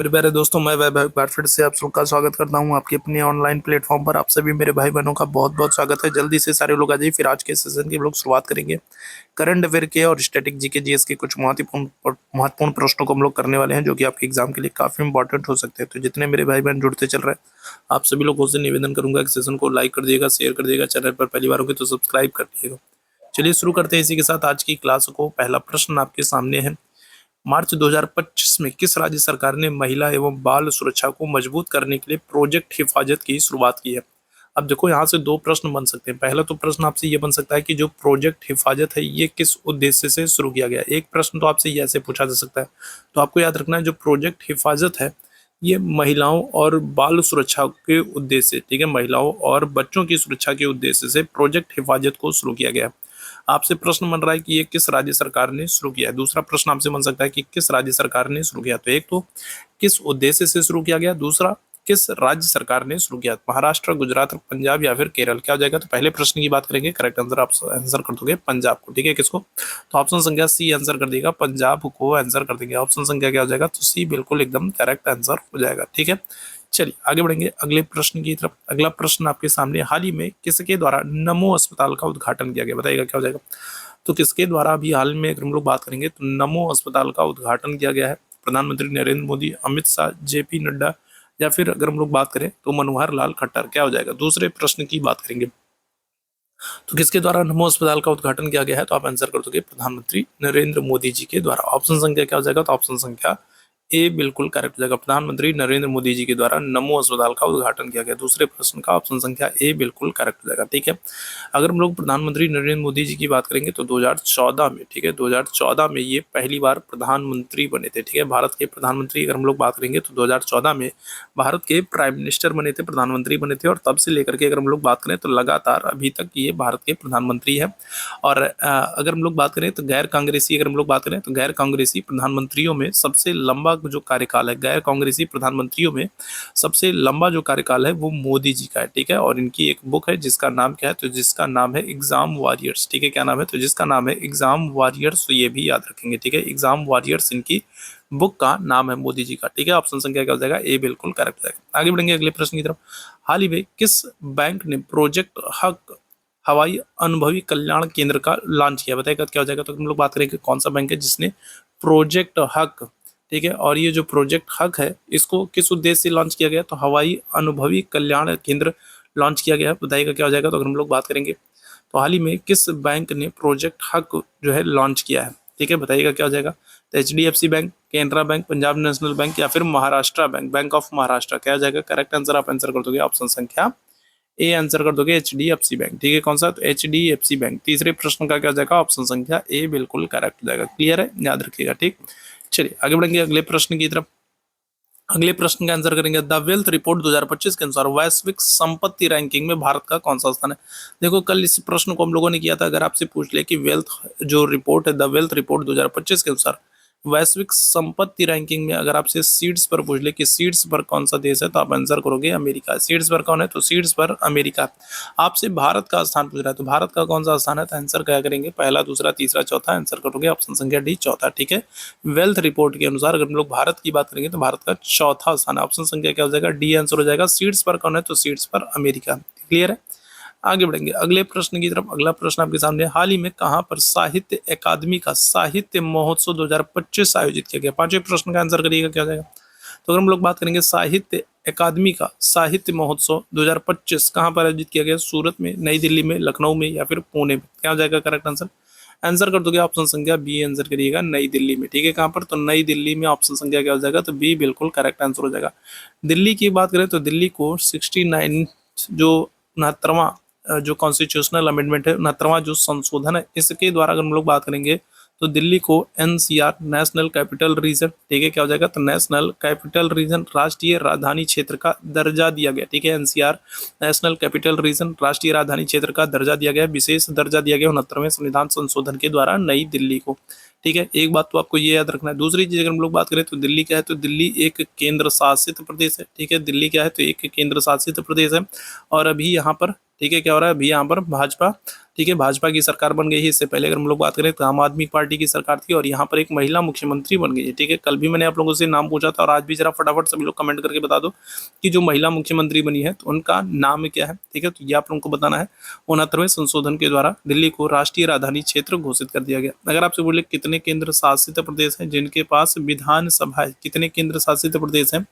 मेरे प्यारे दोस्तों, मैं वैभव एक बार फिर से आप सबका स्वागत करता हूं आपके अपने ऑनलाइन प्लेटफॉर्म पर। आप सभी मेरे भाई बहनों का बहुत बहुत स्वागत है। जल्दी से सारे लोग आ जाइए। फिर आज के सेशन की हम लोग शुरुआत करेंगे। करंट अफेयर के और स्टैटिक जीके जीएस के कुछ महत्वपूर्ण प्रश्नों को हम लोग करने वाले हैं, जो कि आपके एग्जाम के लिए काफी इंपॉर्टेंट हो सकते हैं। तो जितने मेरे भाई बहन जुड़ते चल रहे हैं, आप सभी लोगों से निवेदन करूंगा कि सेशन को लाइक कर दिएगा, शेयर कर दिएगा। चैनल पर पहली बार होगी तो सब्सक्राइब कर दिएगा। चलिए शुरू करते हैं इसी के साथ आज की क्लास को। पहला प्रश्न आपके सामने है। मार्च 2025 में किस राज्य सरकार ने महिला एवं बाल सुरक्षा को मजबूत करने के लिए प्रोजेक्ट हिफाजत की शुरुआत की है? अब देखो, यहाँ से दो प्रश्न बन सकते हैं। पहला तो प्रश्न आपसे ये बन सकता है कि जो प्रोजेक्ट हिफाजत है ये किस उद्देश्य से शुरू किया गया। एक प्रश्न तो आपसे ये ऐसे पूछा जा सकता है। तो आपको याद रखना है, जो प्रोजेक्ट हिफाजत है ये महिलाओं और बाल सुरक्षा के उद्देश्य से, ठीक है, महिलाओं और बच्चों की सुरक्षा के उद्देश्य से प्रोजेक्ट हिफाजत को शुरू किया गया। आपसे प्रश्न बन रहा है कि ये किस राज्य सरकार ने शुरू किया है। दूसरा प्रश्न आपसे बन सकता है कि किस राज्य सरकार ने शुरू किया। तो एक तो किस उद्देश्य से शुरू किया गया, दूसरा किस राज्य सरकार ने शुरू किया। महाराष्ट्र, गुजरात, पंजाब या फिर केरल, क्या हो जाएगा? तो पहले प्रश्न की बात करेंगे, करेक्ट आंसर आप आंसर कर दोगे पंजाब को, ठीक है। किसको? तो ऑप्शन संख्या सी आंसर कर देगा, पंजाब को आंसर कर देंगे। ऑप्शन संख्या क्या हो जाएगा? तो सी बिल्कुल एकदम करेक्ट आंसर हो जाएगा, ठीक है। चलिए आगे बढ़ेंगे अगले प्रश्न की तरफ। अगला प्रश्न आपके सामने, हाल ही में किसके द्वारा नमो अस्पताल का उद्घाटन किया गया? बताइएगा क्या हो जाएगा। तो किसके द्वारा अभी हाल में अगर हम लोग बात करेंगे तो नमो अस्पताल का उद्घाटन किया गया है? प्रधानमंत्री नरेंद्र मोदी, अमित शाह, जेपी नड्डा, या फिर अगर हम लोग बात करें तो मनोहर लाल खट्टर, क्या हो जाएगा? दूसरे प्रश्न की बात करेंगे तो किसके द्वारा नमो अस्पताल का उद्घाटन किया गया है? तो आप आंसर कर दोगे प्रधानमंत्री नरेंद्र मोदी जी के द्वारा। ऑप्शन संख्या क्या हो जाएगा? तो ऑप्शन संख्या ए बिल्कुल करेक्ट हो जाएगा। प्रधानमंत्री नरेंद्र मोदी जी के द्वारा नमो अस्पताल का उद्घाटन किया गया। दूसरे प्रश्न का ऑप्शन संख्या ए बिल्कुल करेक्ट हो जाएगा, ठीक है। अगर हम लोग प्रधानमंत्री नरेंद्र मोदी जी की बात करेंगे तो 2014 में, ठीक है, 2014 में ये पहली बार प्रधानमंत्री बने थे, ठीक है, भारत के प्रधानमंत्री। अगर हम लोग बात करेंगे तो 2014 में भारत के प्राइम मिनिस्टर बने थे, प्रधानमंत्री बने थे, और तब से लेकर के अगर हम लोग बात करें तो लगातार अभी तक ये भारत के प्रधानमंत्री है। और अगर हम लोग बात करें तो गैर कांग्रेसी, अगर हम लोग बात करें तो गैर कांग्रेसी प्रधानमंत्रियों में सबसे लंबा जो कार्यकाल है, गैर कांग्रेसी प्रधानमंत्रियों में सबसे लंबा जो कार्यकाल है वो मोदी जी का है, ठीक है। और इनकी एक बुक है जिसका नाम क्या है? तो जिसका नाम है एग्जाम वॉरियर्स, ठीक है। क्या नाम है? तो जिसका नाम है एग्जाम वॉरियर्स। तो ये भी याद रखेंगे, ठीक है, एग्जाम वॉरियर्स इनकी बुक का नाम है मोदी जी का, ठीक है। ऑप्शन संख्या क्या हो जाएगा? ए बिल्कुल करेक्ट हो जाएगा। आगे बढ़ेंगे अगले प्रश्न की तरफ। हाल ही में किस बैंक ने प्रोजेक्ट हक हवाई अनुभवी कल्याण केंद्र का लॉन्च किया? बताइएगा क्या हो जाएगा। तो हम लोग बात करेंगे कौन सा बैंक है जिसने प्रोजेक्ट हक, ठीक है, और ये जो प्रोजेक्ट हक है इसको किस उद्देश्य से लॉन्च किया गया? तो हवाई अनुभवी कल्याण केंद्र लॉन्च किया गया है। बताइएगा क्या हो जाएगा। तो अगर हम लोग बात करेंगे तो हाल ही में किस बैंक ने प्रोजेक्ट हक जो है लॉन्च किया है, ठीक है, बताइएगा क्या हो जाएगा। तो HDFC bank, Canara bank, Punjab national bank, या फिर Maharashtra bank, bank of Maharashtra, क्या हो जाएगा? करेक्ट आंसर आप आंसर कर दोगे ऑप्शन संख्या ए आंसर कर दोगे, HDFC बैंक, ठीक है। कौन सा? तो HDFC बैंक। तीसरे प्रश्न का क्या हो जाएगा? ऑप्शन संख्या ए बिल्कुल करेक्ट हो जाएगा। क्लियर है? याद रखिएगा, ठीक। चलिए आगे बढ़ेंगे अगले प्रश्न की तरफ। अगले प्रश्न का आंसर करेंगे। द वेल्थ रिपोर्ट 2025 के अनुसार वैश्विक संपत्ति रैंकिंग में भारत का कौन सा स्थान है? देखो, कल इस प्रश्न को हम लोगों ने किया था। अगर आपसे पूछ ले कि वेल्थ जो रिपोर्ट है, द वेल्थ रिपोर्ट 2025 के अनुसार वैश्विक संपत्ति रैंकिंग में अगर आपसे सीड्स पर पूछ ले कि सीड्स पर कौन सा देश है, तो आप आंसर करोगे अमेरिका। सीड्स पर कौन है? तो सीड्स पर अमेरिका। आपसे भारत का स्थान पूछ रहा है, तो भारत का कौन सा स्थान है? तो आंसर क्या करेंगे? पहला, दूसरा, तीसरा, चौथा। आंसर करोगे ऑप्शन संख्या डी, चौथा, ठीक है। वेल्थ रिपोर्ट के अनुसार अगर हम लोग भारत की बात करेंगे तो भारत का चौथा स्थान है। ऑप्शन संख्या क्या हो जाएगा? डी आंसर हो जाएगा। सीड्स पर कौन है? तो सीड्स पर अमेरिका। क्लियर है? आगे बढ़ेंगे अगले प्रश्न की तरफ। अगला प्रश्न आपके सामने, हाल ही में कहां पर साहित्य अकादमी का साहित्य महोत्सव 2025 आयोजित किया गया? पांचवें प्रश्न का आंसर करिएगा क्या हो जाएगा। तो अगर हम लोग बात करेंगे साहित्य अकादमी का साहित्य महोत्सव 2025 कहां पर आयोजित किया गया? सूरत में, नई दिल्ली में, लखनऊ में, या फिर पुणे में, क्या हो जाएगा करेक्ट आंसर? आंसर कर दोगे ऑप्शन संख्या बी आंसर करिएगा, नई दिल्ली में, ठीक है। कहां पर? तो नई दिल्ली में। ऑप्शन संख्या क्या हो जाएगा? तो बी बिल्कुल करेक्ट आंसर हो जाएगा। दिल्ली की बात करें तो दिल्ली को 69 जो 69वां जो कॉन्स्टिट्यूशनल अमेंडमेंट है, 69वां जो संशोधन है, इसके द्वारा अगर हम लोग बात करेंगे तो दिल्ली को NCR नेशनल कैपिटल रीजन, ठीक है, क्या हो जाएगा? तो नेशनल कैपिटल रीजन, राष्ट्रीय राजधानी क्षेत्र का दर्जा दिया गया, ठीक है। NCR नेशनल कैपिटल रीजन, राष्ट्रीय राजधानी क्षेत्र का दर्जा दिया गया, विशेष दर्जा दिया गया 69वें संविधान संशोधन के द्वारा नई दिल्ली को, ठीक है। एक बात तो आपको ये याद रखना है। दूसरी चीज अगर हम लोग बात करें तो दिल्ली क्या है? तो दिल्ली एक केंद्र शासित प्रदेश है, ठीक है। दिल्ली क्या है? तो एक केंद्र शासित प्रदेश है। और अभी यहाँ पर, ठीक है, क्या हो रहा है? अभी यहाँ पर भाजपा, ठीक है, भाजपा की सरकार बन गई है। इससे पहले अगर हम लोग बात करें तो आम आदमी पार्टी की सरकार थी और यहाँ पर एक महिला मुख्यमंत्री बन गई है। ठीक है, कल भी मैंने आप लोगों से नाम पूछा था और आज भी जरा फटाफट सभी लोग कमेंट करके बता दो कि जो महिला मुख्यमंत्री बनी है तो उनका नाम क्या है। ठीक है, तो ये आप लोगों को बताना है। 69वें संशोधन के द्वारा दिल्ली को राष्ट्रीय राजधानी क्षेत्र घोषित कर दिया गया। अगर आपसे बोले कितने केंद्र शासित प्रदेश हैं जिनके पास विधानसभा है, कितने केंद्र शासित प्रदेश हैं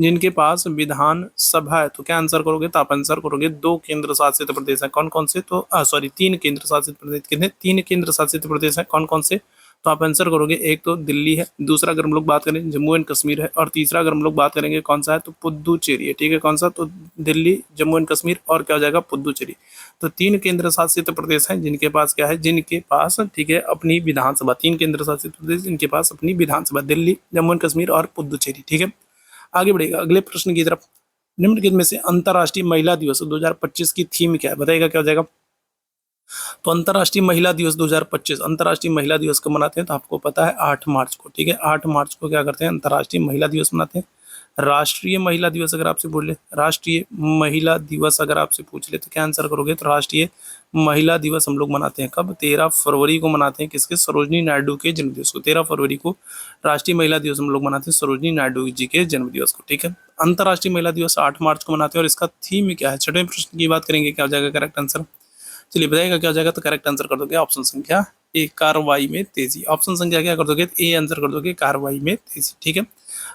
जिनके पास विधानसभा है, तो क्या आंसर करोगे? तो आप आंसर करोगे 2 केंद्र शासित प्रदेश हैं। कौन कौन से? तो सॉरी 3 केंद्र शासित प्रदेश। कितने? 3 केंद्र शासित प्रदेश हैं। कौन कौन से? तो आप आंसर करोगे, एक तो दिल्ली है, दूसरा अगर हम लोग बात करें जम्मू एंड कश्मीर है, और तीसरा अगर हम लोग बात करेंगे कौन सा है तो पुद्दुचेरी है। ठीक है, कौन सा? तो दिल्ली, जम्मू एंड कश्मीर और क्या हो जाएगा? पुद्दुचेरी। तो 3 केंद्र शासित प्रदेश हैं जिनके पास क्या है? जिनके पास ठीक है अपनी विधानसभा। 3 केंद्र शासित प्रदेश जिनके पास अपनी विधानसभा, दिल्ली, जम्मू एंड कश्मीर और पुद्दुचेरी। ठीक है, आगे बढ़ेगा अगले प्रश्न की तरफ। निम्नलिखित में से अंतर्राष्ट्रीय महिला दिवस 2025 की थीम क्या है? बताइएगा क्या हो जाएगा? तो अंतर्राष्ट्रीय महिला दिवस 2025, अंतर्राष्ट्रीय महिला दिवस कब मनाते हैं? तो आपको पता है 8 मार्च को। ठीक है, 8 मार्च को क्या करते हैं? अंतर्राष्ट्रीय महिला दिवस मनाते हैं। राष्ट्रीय महिला दिवस अगर आपसे बोले, राष्ट्रीय महिला दिवस अगर आपसे पूछ ले तो क्या आंसर करोगे? तो राष्ट्रीय महिला दिवस हम लोग मनाते हैं कब? 13 फरवरी को मनाते हैं। किसके? सरोजनी नायडू के जन्मदिवस को। 13 फरवरी को राष्ट्रीय महिला दिवस हम लोग मनाते हैं सरोजनी नायडू जी के जन्मदिवस को। ठीक है, अंतर्राष्ट्रीय महिला दिवस 8 मार्च को मनाते हैं और इसका थीम क्या है? छठवें प्रश्न की बात करेंगे, क्या हो जाएगा करेक्ट आंसर? चलिए बताइएगा क्या हो जाएगा? तो करेक्ट आंसर कर दोगे ऑप्शन संख्या ए, कार्रवाई में तेजी। ऑप्शन संख्या क्या कर दोगे? ए आंसर कर दोगे, कार्रवाई में तेजी। ठीक है,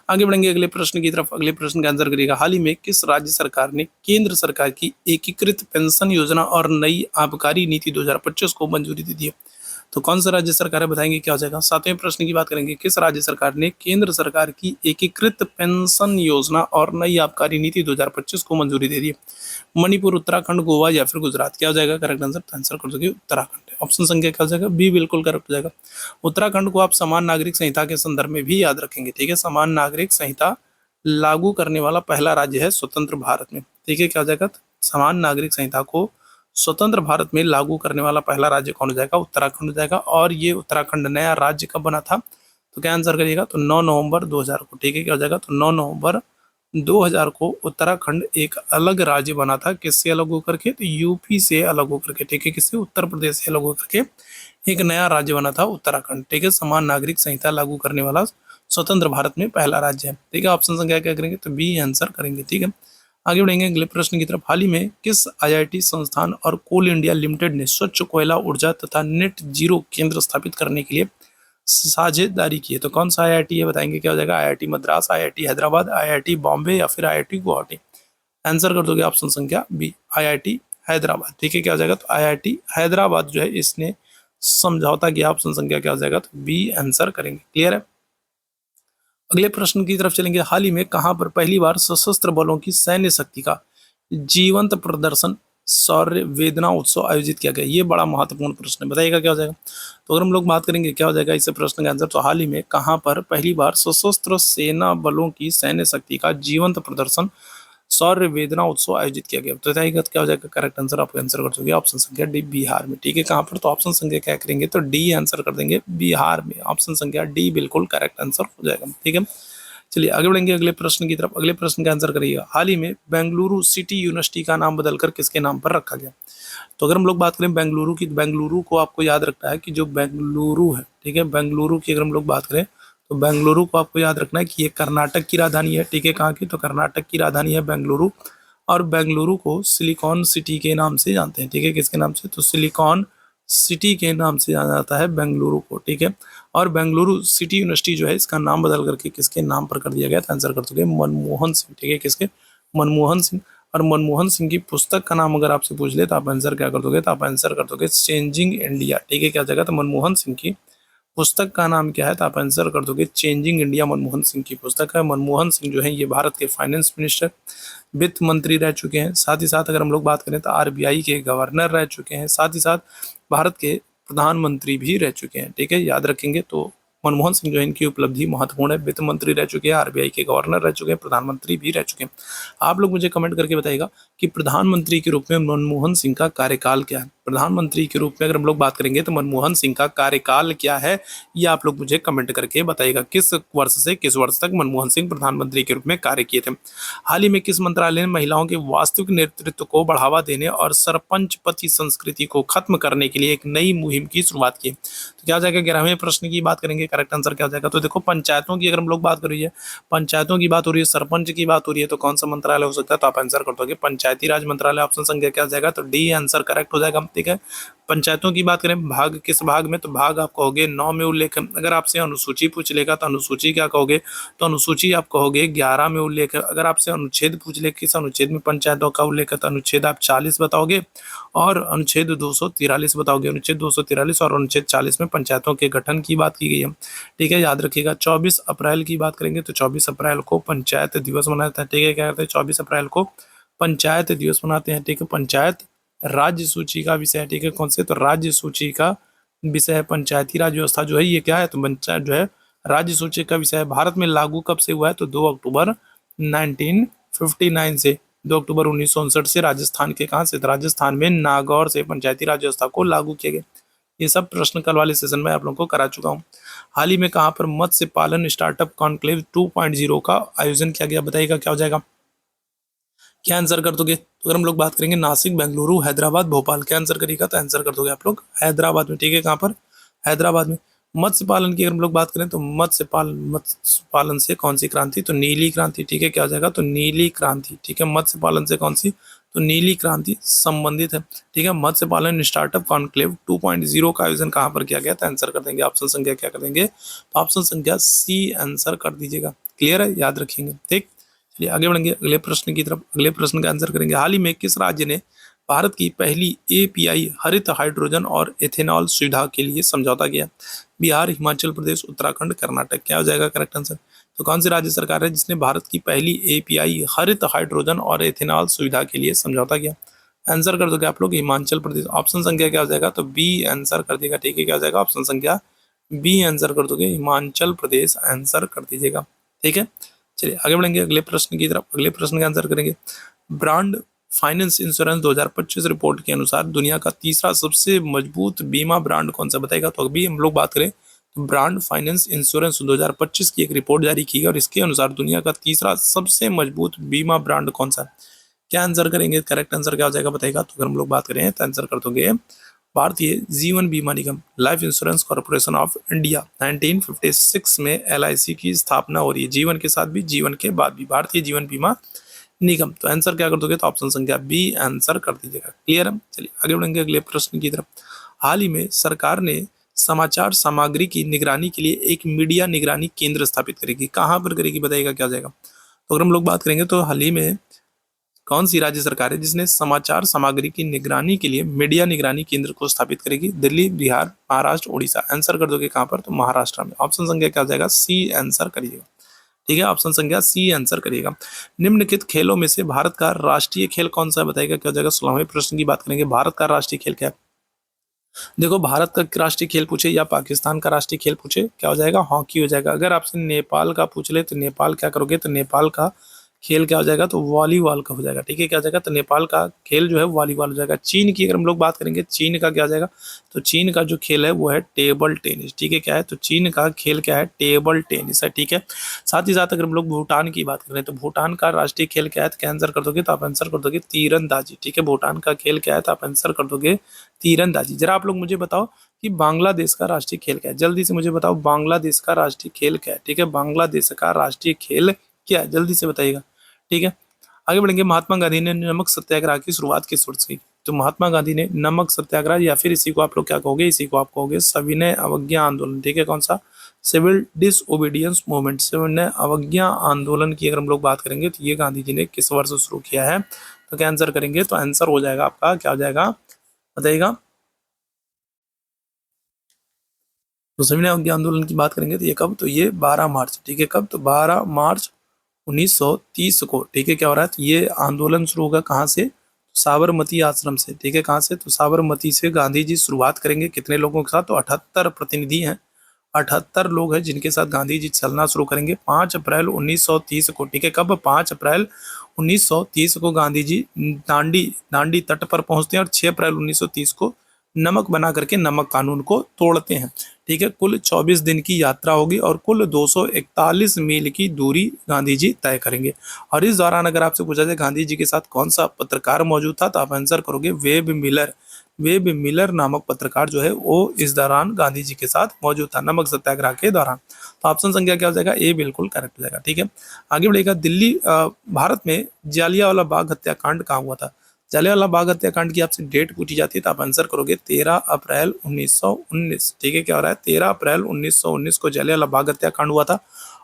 आगे बढ़ेंगे अगले प्रश्न की तरफ। अगले प्रश्न का आंसर करिएगा, हाल ही में किस राज्य सरकार ने केंद्र सरकार की एकीकृत पेंशन योजना और नई आबकारी नीति 2025 को मंजूरी दे दी है? तो कौन सा राज्य सरकार है? बताएंगे क्या हो जाएगा? 7वें प्रश्न की बात करेंगे, किस राज्य सरकार ने केंद्र सरकार की एकीकृत पेंशन योजना और नई आबकारी नीति 2025 को मंजूरी दे दी है? मणिपुर, उत्तराखंड, गोवा या फिर गुजरात? क्या हो जाएगा करेक्ट आंसर? तो आंसर कर दोगे उत्तराखंड। ऑप्शन संख्या क्या हो जाएगा? बी बिल्कुल करेक्ट हो जाएगा। उत्तराखंड को आप समान नागरिक संहिता के संदर्भ में भी याद रखेंगे। ठीक है, समान नागरिक संहिता लागू करने वाला पहला राज्य है स्वतंत्र भारत में। ठीक है, क्या हो जाएगा? समान नागरिक संहिता को स्वतंत्र भारत में लागू करने वाला पहला राज्य कौन हो जाएगा? उत्तराखंड हो जाएगा। और ये उत्तराखंड नया राज्य कब बना था? तो क्या आंसर करिएगा? तो 9 नवंबर 2000 को। ठीक है, क्या हो जाएगा? तो 9 नवंबर 2000 को उत्तराखंड एक अलग राज्य बना था। किससे अलग होकर के? तो यूपी से अलग होकर के। ठीक है, किससे? उत्तर प्रदेश से अलग होकर के एक नया राज्य बना था उत्तराखंड। ठीक है, समान नागरिक संहिता लागू करने वाला स्वतंत्र भारत में पहला राज्य है। ठीक है, ऑप्शन संख्या क्या करेंगे? तो बी आंसर करेंगे। ठीक है, आगे बढ़ेंगे अगले प्रश्न की तरफ। हाल ही में किस आईआईटी संस्थान और कोल इंडिया लिमिटेड ने स्वच्छ कोयला ऊर्जा तथा नेट जीरो केंद्र स्थापित करने के लिए साझेदारी की है? तो कौन सा आईआईटी है? बताएंगे क्या हो जाएगा? IIT Madras, IIT Hyderabad, IIT Bombay या फिर आईआईटी गुवाहाटी? आंसर कर दोगे ऑप्शन संख्या बी, आईआईटी हैदराबाद। ठीक है, क्या हो जाएगा? तो आईआईटी हैदराबाद जो है इसने समझौता किया। ऑप्शन संख्या क्या हो जाएगा? तो बी आंसर करेंगे। क्लियर है, अगले प्रश्न की तरफ चलेंगे। हाल ही में कहां पर पहली बार सशस्त्र बलों की सैन्य शक्ति का जीवंत प्रदर्शन शौर्य वेदना उत्सव आयोजित किया गया? ये बड़ा महत्वपूर्ण प्रश्न है, बताइएगा क्या हो जाएगा? तो अगर हम लोग बात करेंगे क्या हो जाएगा इस प्रश्न का आंसर, तो हाल ही में कहां पर पहली बार सशस्त्र सेना बलों की सैन्य शक्ति का जीवंत प्रदर्शन शौर्य वेदना उत्सव आयोजित किया गया? तो बताइएगा क्या हो जाएगा करेक्ट आंसर? आप आंसर कर दोगे ऑप्शन संख्या डी, बिहार में। ठीक है, कहां पर? तो ऑप्शन संख्या क्या करेंगे? तो डी आंसर कर देंगे, बिहार में। ऑप्शन संख्या डी बिल्कुल करेक्ट आंसर हो जाएगा। ठीक है, चलिए आगे बढ़ेंगे अगले प्रश्न की तरफ। अगले प्रश्न का आंसर करिएगा, हाल ही में बेंगलुरु सिटी यूनिवर्सिटी का नाम बदलकर किसके नाम पर रखा गया? तो अगर हम लोग बात करें बेंगलुरु की, तो बेंगलुरु को आपको याद रखना है कि जो बेंगलुरु है, ठीक है, बेंगलुरु की अगर हम लोग बात करें तो बेंगलुरु को आपको याद रखना है कि ये कर्नाटक की राजधानी है। ठीक है, कहाँ की? तो कर्नाटक की राजधानी है बेंगलुरु। और बेंगलुरु को सिलिकॉन सिटी के नाम से जानते हैं। ठीक है, किसके नाम से? तो सिलिकॉन सिटी के नाम से जाना जाता है बेंगलुरु को। ठीक है, और बेंगलुरु सिटी यूनिवर्सिटी जो है इसका नाम बदल करके किसके नाम पर कर दिया गया? तो आंसर कर दोगे मनमोहन सिंह। ठीक है, किसके? मनमोहन सिंह। और मनमोहन सिंह की पुस्तक का नाम अगर आपसे पूछ ले तो आप आंसर क्या कर दोगे? तो आप आंसर कर दोगे चेंजिंग इंडिया। ठीक है, क्या जगह? तो मनमोहन सिंह की पुस्तक का नाम क्या है? तो आप आंसर कर दोगे चेंजिंग इंडिया। मनमोहन सिंह की पुस्तक है। मनमोहन सिंह जो है ये भारत के फाइनेंस मिनिस्टर, वित्त मंत्री रह चुके हैं। साथ ही साथ अगर हम लोग बात करें तो आरबीआई के गवर्नर रह चुके हैं। साथ ही साथ भारत के प्रधानमंत्री भी रह चुके हैं। ठीक है, याद रखेंगे। तो मनमोहन सिंह जो है इनकी उपलब्धि महत्वपूर्ण है। वित्त मंत्री रह चुके हैं, आरबीआई के गवर्नर रह चुके हैं, प्रधानमंत्री भी रह चुके हैं। आप लोग मुझे कमेंट करके बताइएगा कि प्रधानमंत्री के रूप में मनमोहन सिंह का कार्यकाल क्या है। प्रधानमंत्री के रूप में अगर हम लोग बात करेंगे तो मनमोहन सिंह का कार्यकाल क्या है, ये आप लोग मुझे कमेंट करके बताइएगा। किस वर्ष से किस वर्ष तक मनमोहन सिंह प्रधानमंत्री के रूप में कार्य किए थे। हाल ही में किस मंत्रालय ने महिलाओं के वास्तविक नेतृत्व को बढ़ावा देने और सरपंच पति संस्कृति को खत्म करने के लिए एक नई मुहिम की शुरुआत की। तो क्या हो जाएगा, 11वें प्रश्न की बात करेंगे, करेक्ट आंसर क्या हो जाएगा। तो देखो पंचायतों की अगर हम लोग बात कर रही है, पंचायतों की बात हो रही है, सरपंच की बात हो रही है, तो कौन सा मंत्रालय हो सकता है, तो आप आंसर कर दोगे पंचायती राज मंत्रालय। ऑप्शन संख्या क्या हो जाएगा, तो डी आंसर करेक्ट हो जाएगा। ठीक है, पंचायतों की बात करें भाग किस भाग में, तो भाग आप कहोगे 9 में उल्लेख। अगर आपसे अनुसूची पूछ लेगा तो अनुसूची क्या कहोगे, तो अनुसूची आप कहोगे 11 में उल्लेख है। अगर आपसे अनुच्छेद पूछ ले किस अनुच्छेद में पंचायतों का उल्लेख है, तो अनुच्छेद आप 40 बताओगे और अनुच्छेद 243 बताओगे। अनुच्छेद 243 और अनुच्छेद 40 में पंचायतों के गठन की बात की गई है। ठीक है, याद रखिएगा। 24 अप्रैल की बात करेंगे तो 24 अप्रैल को पंचायत दिवस मनाता है। ठीक है, क्या कहते हैं, 24 अप्रैल को पंचायत दिवस मनाते हैं। ठीक है, पंचायत राज्य सूची का विषय है। ठीक है, कौन से, तो राज्य सूची का विषय है। पंचायती राज व्यवस्था जो है ये क्या है, तो पंचायत जो है राज्य सूची का विषय है। भारत में लागू कब से हुआ है, तो 2 अक्टूबर 1959 से, 2 अक्टूबर 1959 से। राजस्थान के कहाँ से, तो राजस्थान में नागौर से पंचायती राज व्यवस्था को लागू किया गया। ये सब प्रश्न कल वाले सेशन में आप लोगों को करा चुका हूँ। हाल ही में कहाँ पर मत्स्य पालन स्टार्टअप कॉन्क्लेव 2.0 का आयोजन किया गया, बताइएगा क्या हो जाएगा, क्या आंसर कर दोगे। तो अगर हम लोग बात करेंगे नासिक, बेंगलुरु, हैदराबाद, भोपाल, क्या आंसर करिएगा, तो आंसर कर दोगे आप लोग हैदराबाद में। ठीक है, कहाँ पर, हैदराबाद में। मत्स्य पालन की अगर हम लोग बात करें तो मत्स्य पालन से कौन सी क्रांति, तो नीली क्रांति। ठीक है, क्या हो जाएगा, तो नीली क्रांति। ठीक है, मत्स्य पालन से कौन सी, तो नीली क्रांति संबंधित है। ठीक है, मत्स्य पालन स्टार्टअप कॉन्क्लेव 2.0 का आयोजन कहाँ पर किया गया, तो आंसर कर देंगे ऑप्शन संख्या क्या कर देंगे, तो ऑप्शन संख्या सी आंसर कर दीजिएगा। क्लियर है, याद रखेंगे। ठीक, चलिए आगे बढ़ेंगे अगले प्रश्न की तरफ। अगले प्रश्न का आंसर करेंगे, हाल ही में किस राज्य ने भारत की पहली एपीआई हरित हाइड्रोजन और एथेनॉल सुविधा के लिए समझौता किया। बिहार, हिमाचल प्रदेश, उत्तराखंड, कर्नाटक, क्या हो जाएगा करेक्ट आंसर। तो कौन सी राज्य सरकार है जिसने भारत की पहली एपीआई हरित हाइड्रोजन और एथेनॉल सुविधा के लिए समझौता किया, आंसर कर दोगे आप लोग हिमाचल प्रदेश। ऑप्शन संख्या क्या हो जाएगा, तो बी आंसर कर देगा। ठीक है, क्या हो जाएगा, ऑप्शन संख्या बी आंसर कर दोगे, हिमाचल प्रदेश आंसर कर दीजिएगा। ठीक है, चलिए आगे बढ़ेंगे अगले प्रश्न की तरफ। अगले प्रश्न का आंसर करेंगे, ब्रांड फाइनेंस इंश्योरेंस 2025 रिपोर्ट के अनुसार दुनिया का तीसरा सबसे मजबूत बीमा ब्रांड कौन सा, बताएगा। तो अभी हम लोग बात करें तो ब्रांड फाइनेंस इंश्योरेंस 2025 की एक रिपोर्ट जारी की है और इसके अनुसार दुनिया का तीसरा सबसे मजबूत बीमा ब्रांड कौन सा, क्या आंसर करेंगे, करेक्ट आंसर क्या हो जाएगा बताएगा। तो अगर हम लोग बात करें तो आंसर कर दोगे Bharatiya Jeevan Bima Nigam, Life Insurance Corporation of India. 1956 में एलआईसी की स्थापना हो रही है, जीवन के साथ भी जीवन के बाद भी, भारतीय जीवन बीमा निगम। तो आंसर क्या कर दोगे, तो ऑप्शन संख्या बी आंसर कर दीजिएगा। क्लियर है, चलिए आगे बढ़ेंगे अगले प्रश्न की तरफ। हाल ही में सरकार ने समाचार सामग्री की निगरानी के लिए एक मीडिया निगरानी केंद्र स्थापित करेगी, कहाँ पर करेगी, बताइएगा क्या हो जाएगा। तो अगर हम लोग बात करेंगे तो हाल ही में कौन सी राज्य सरकार है जिसने समाचार सामग्री की निगरानी के लिए मीडिया निगरानी केंद्र को स्थापित करेगी, दिल्ली, बिहार, महाराष्ट्र, उड़ीसा, आंसर कर दोगे कहाँ पर, तो महाराष्ट्र में। ऑप्शन संख्या क्या हो जाएगा, सी आंसर करिएगा। ठीक है, ऑप्शन संख्या सी आंसर करिएगा। निम्नलिखित खेलों में से भारत का राष्ट्रीय खेल कौन सा है, बताइएगा क्या हो जाएगा। 16वें प्रश्न की बात करेंगे, भारत का राष्ट्रीय खेल क्या है। देखो भारत का राष्ट्रीय खेल पूछे या पाकिस्तान का राष्ट्रीय खेल पूछे, क्या हो जाएगा, हॉकी हो जाएगा। अगर आपसे नेपाल का पूछ ले तो नेपाल क्या करोगे, तो नेपाल का खेल क्या हो जाएगा, तो वॉलीबॉल का हो जाएगा। ठीक है, क्या हो जाएगा, तो नेपाल का खेल जो है वॉलीबॉल हो जाएगा। चीन की अगर हम लोग बात करेंगे, चीन का क्या हो जाएगा, तो चीन का जो खेल है वो है टेबल टेनिस। ठीक है, क्या है, तो चीन का खेल क्या है, टेबल टेनिस है। ठीक है, साथ ही साथ अगर हम लोग भूटान की बात करें तो भूटान का राष्ट्रीय खेल क्या है, तो क्या आंसर कर दोगे, तो आप आंसर कर दोगे तीरंदाजी। ठीक है, भूटान का खेल क्या है, तो आप आंसर कर दोगे तीरंदाजी। जरा आप लोग मुझे बताओ कि बांग्लादेश का राष्ट्रीय खेल क्या है, जल्दी से मुझे बताओ बांग्लादेश का राष्ट्रीय खेल क्या है। ठीक है, बांग्लादेश का राष्ट्रीय खेल क्या है, जल्दी से बताइएगा। ठीक है, आगे बढ़ेंगे। महात्मा गांधी ने नमक सत्याग्रह की शुरुआत किस वर्ष की, तो महात्मा गांधी ने नमक सत्याग्रह या फिर इसी को आप लोग क्या कहोगे, इसी को आप कहोगे सविनय अवज्ञा आंदोलन। ठीक है, कौन सा, सिविल डिसओबीडियंस मूवमेंट, सविनय अवज्ञा आंदोलन की अगर हम लोग बात करेंगे तो ये गांधी जी ने किस वर्ष शुरू किया है, तो क्या आंसर करेंगे, तो आंसर हो जाएगा आपका क्या हो जाएगा बताइएगा। तो सविनय अवज्ञा आंदोलन की बात करेंगे तो ये कब, तो ये 12 मार्च। ठीक है, कब, तो 12 मार्च 1930 को। ठीक है, क्या हो रहा है, तो ये आंदोलन शुरू होगा कहाँ से, साबरमती आश्रम से। ठीक है, कहाँ से, तो साबरमती से गांधी जी शुरुआत करेंगे, कितने लोगों के साथ, तो 78 प्रतिनिधि हैं 78 लोग हैं जिनके साथ गांधी जी चलना शुरू करेंगे 5 अप्रैल 1930 को। ठीक है, कब? 5 अप्रैल 1930 को गांधी जी दांडी दांडी तट पर पहुंचते हैं और 6 अप्रैल 1930 को नमक बना करके नमक कानून को तोड़ते हैं। ठीक है, कुल 24 दिन की यात्रा होगी और कुल 241 मील की दूरी गांधी जी तय करेंगे। और इस दौरान अगर आपसे पूछा जाए गांधी जी के साथ कौन सा पत्रकार मौजूद था, तो आप आंसर करोगे वेब मिलर। वेब मिलर नामक पत्रकार जो है वो इस दौरान गांधी जी के साथ मौजूद था, नमक सत्याग्रह के दौरान। तो ऑप्शन संख्या क्या हो जाएगा? ए बिल्कुल करेक्ट हो जाएगा। ठीक है, आगे बढ़ेगा। दिल्ली भारत में जालियांवाला बाग हत्याकांड कहाँ हुआ था? जालियांवाला बाग हत्याकांड की आपसे डेट पूछी जाती है तो आप आंसर करोगे 13 अप्रैल 1919। ठीक है, क्या हो रहा है? 13 अप्रैल 1919 को जालियांवाला बाग हत्याकांड हुआ था।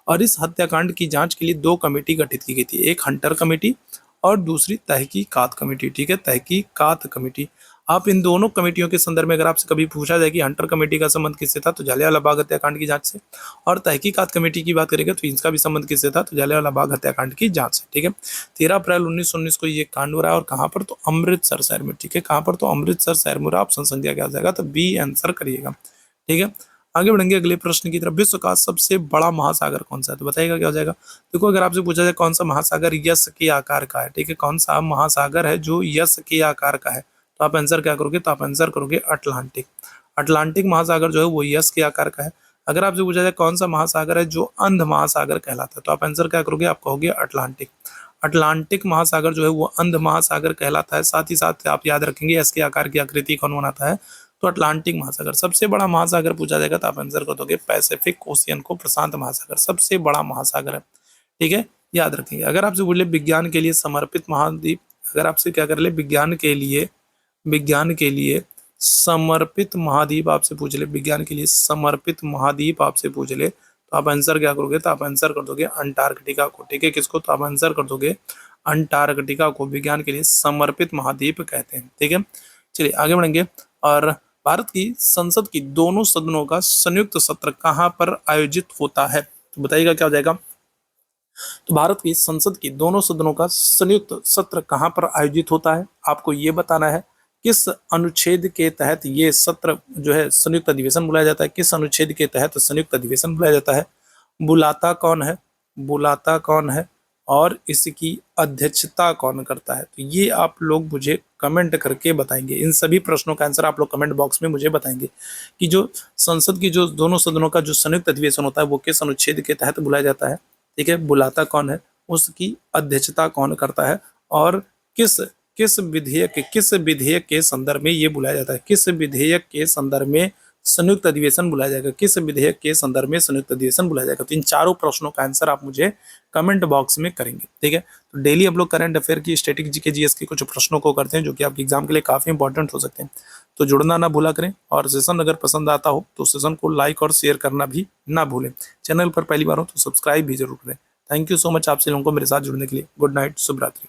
और इस हत्याकांड की जांच के लिए 2 कमेटी गठित की गई थी, एक हंटर कमेटी और दूसरी तहकीकात कमेटी। ठीक है, तहकीकात कमेटी। आप इन दोनों कमेटियों के संदर्भ में अगर आपसे कभी पूछा जाए कि हंटर कमेटी का संबंध किससे था, तो जालियांवाला बाग हत्याकांड की जांच से, और तहकीकात कमेटी की बात करेंगे तो इसका भी संबंध किससे था, तो जालियांवाला बाग हत्याकांड की जांच से। ठीक है, 13 अप्रैल 1919 को ये कांड हो रहा है और कहाँ पर? तो अमृतसर शहर में। ठीक है, कहाँ पर? तो अमृतसर शहर में। ऑप्शन संख्या क्या हो जाएगा? तो बी आंसर करिएगा। ठीक है, आगे बढ़ेंगे अगले प्रश्न की तरफ। विश्व का सबसे बड़ा महासागर कौन सा है? तो बताइएगा क्या हो जाएगा? देखो, अगर आपसे पूछा जाए कौन सा महासागर यस के आकार का है, ठीक है, कौन सा महासागर है जो यस के आकार का है, तो आप आंसर क्या करोगे? तो आप आंसर करोगे अटलांटिक। अटलांटिक महासागर जो है वो यस के आकार का है। अगर आपसे पूछा जाए कौन सा महासागर है जो अंध महासागर कहलाता है, तो आप आंसर क्या करोगे? आप कहोगे अटलांटिक। अटलांटिक महासागर जो है वो अंध महासागर कहलाता है। साथ ही साथ आप याद रखेंगे एस के आकार की आकृति कौन बनाता है, तो अटलांटिक महासागर। सबसे बड़ा महासागर पूछा जाएगा तो आप आंसर कर दोगे पैसिफिक ओशियन को, प्रशांत महासागर सबसे बड़ा महासागर है। ठीक है, याद रखेंगे। अगर आपसे बोले विज्ञान के लिए समर्पित महाद्वीप, अगर आपसे क्या कर ले, विज्ञान के लिए समर्पित महाद्वीप आपसे पूछ ले, विज्ञान के लिए समर्पित महाद्वीप आपसे पूछ ले, तो आप आंसर क्या करोगे? तो आप आंसर कर दोगे अंटार्कटिका को। ठीक है, किसको? तो आप आंसर कर दोगे अंटार्कटिका को विज्ञान के लिए समर्पित महाद्वीप कहते हैं। ठीक है, चलिए आगे बढ़ेंगे। और भारत की संसद की दोनों सदनों का संयुक्त सत्र कहाँ पर आयोजित होता है? तो बताइएगा क्या हो जाएगा? तो भारत की संसद की दोनों सदनों का संयुक्त सत्र कहाँ पर आयोजित होता है? आपको ये बताना है किस अनुच्छेद के तहत ये सत्र जो है संयुक्त अधिवेशन बुलाया जाता है, किस अनुच्छेद के तहत संयुक्त अधिवेशन बुलाया जाता है, बुलाता कौन है, बुलाता कौन है, और इसकी अध्यक्षता कौन करता है? तो ये आप लोग मुझे कमेंट करके बताएंगे। इन सभी प्रश्नों का आंसर आप लोग कमेंट बॉक्स में मुझे बताएंगे कि जो संसद की जो दोनों सदनों का जो संयुक्त अधिवेशन होता है वो किस अनुच्छेद के तहत बुलाया जाता है। ठीक है, बुलाता कौन है, उसकी अध्यक्षता कौन करता है, और किस किस विधेयक के संदर्भ में ये बुलाया जाता है, किस विधेयक के संदर्भ में संयुक्त अधिवेशन बुलाया जाएगा, किस विधेयक के संदर्भ में संयुक्त अधिवेशन बुलाया जाएगा। तो इन चारों प्रश्नों का आंसर आप मुझे कमेंट बॉक्स में करेंगे। ठीक है, तो डेली हम लोग करंट अफेयर की, स्टैटिक जीके जीएस के कुछ प्रश्नों को करते हैं जो कि आपके एग्जाम के लिए काफी इंपॉर्टेंट हो सकते हैं। तो जुड़ना ना भूला करें, और सेशन अगर पसंद आता हो तो सेशन को लाइक और शेयर करना भी ना भूलें। चैनल पर पहली बार हो तो सब्सक्राइब भी जरूर करें। थैंक यू सो मच आपसे लोगों को मेरे साथ जुड़ने के लिए। गुड नाइट, शुभ रात्रि।